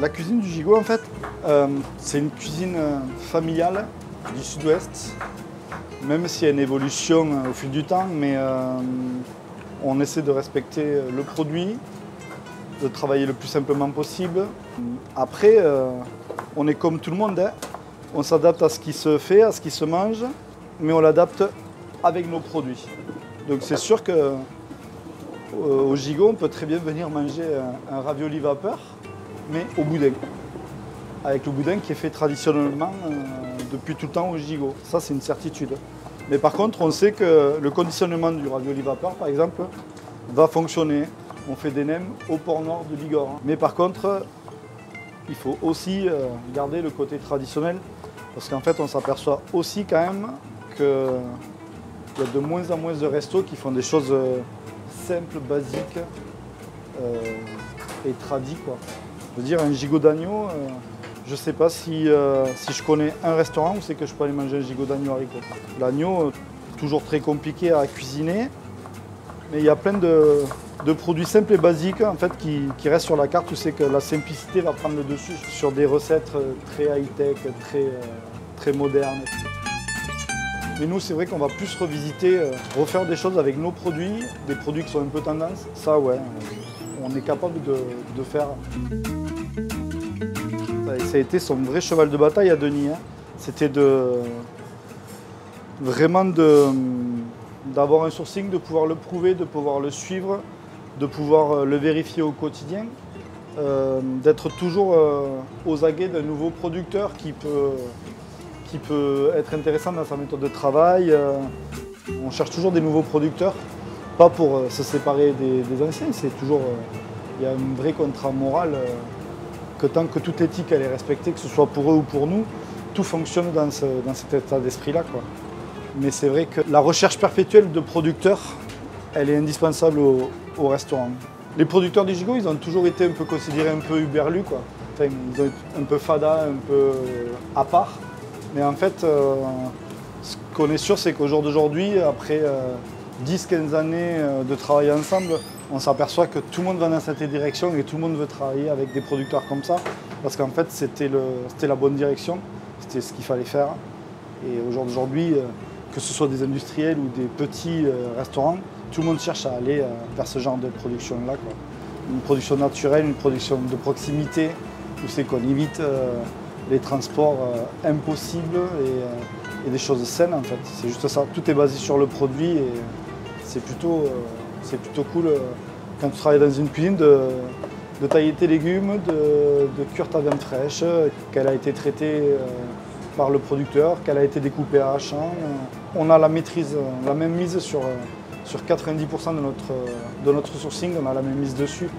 La cuisine du Gigot, en fait, c'est une cuisine familiale du sud-ouest, même s'il y a une évolution au fil du temps, mais on essaie de respecter le produit, de travailler le plus simplement possible. Après, on est comme tout le monde, hein. On s'adapte à ce qui se fait, à ce qui se mange, mais on l'adapte avec nos produits. Donc c'est sûr que au Gigot, on peut très bien venir manger un ravioli vapeur, mais au boudin. Avec le boudin qui est fait traditionnellement depuis tout le temps au Gigot. Ça, c'est une certitude. Mais par contre, on sait que le conditionnement du ravioli vapeur, par exemple, va fonctionner. On fait des nems au port nord de Bigorre. Mais par contre, il faut aussi garder le côté traditionnel, parce qu'en fait, on s'aperçoit aussi quand même qu'il y a de moins en moins de restos qui font des choses simples, basiques et tradies, quoi. Je veux dire, un gigot d'agneau, je ne sais pas si je connais un restaurant où c'est que je peux aller manger un gigot d'agneau haricot. L'agneau, toujours très compliqué à cuisiner, mais il y a plein de produits simples et basiques en fait, qui restent sur la carte où c'est que la simplicité va prendre le dessus sur des recettes très high-tech, très modernes. Mais nous, c'est vrai qu'on va plus revisiter, refaire des choses avec nos produits, des produits qui sont un peu tendance. Ça, ouais, on est capable de faire. Ça a été son vrai cheval de bataille à Denis. Hein. C'était vraiment d'avoir un sourcing, de pouvoir le prouver, de pouvoir le suivre, de pouvoir le vérifier au quotidien, d'être toujours aux aguets d'un nouveau producteur qui peut être intéressant dans sa méthode de travail. On cherche toujours des nouveaux producteurs, pas pour se séparer des anciens, c'est toujours, il y a un vrai contrat moral que tant que toute éthique elle est respectée, que ce soit pour eux ou pour nous, tout fonctionne dans cet état d'esprit-là, quoi. Mais c'est vrai que la recherche perpétuelle de producteurs, elle est indispensable au restaurant. Les producteurs du Gigot, ils ont toujours été un peu considérés un peu uberlus, quoi. Enfin, ils ont été un peu fada, un peu à part. Mais en fait, ce qu'on est sûr, c'est qu'au jour d'aujourd'hui, après 10-15 années de travail ensemble, on s'aperçoit que tout le monde va dans cette direction et tout le monde veut travailler avec des producteurs comme ça. Parce qu'en fait, c'était la bonne direction, c'était ce qu'il fallait faire. Et au jour d'aujourd'hui, que ce soit des industriels ou des petits restaurants, tout le monde cherche à aller vers ce genre de production-là, quoi. Une production naturelle, une production de proximité, où c'est qu'on évite les transports impossibles et des choses saines, en fait. C'est juste ça, tout est basé sur le produit et c'est plutôt cool quand tu travailles dans une cuisine de tailler tes légumes, de cuire ta viande fraîche, qu'elle a été traitée par le producteur, qu'elle a été découpée à hache. On a la maîtrise, la même mise sur 90% de notre sourcing, on a la même mise dessus.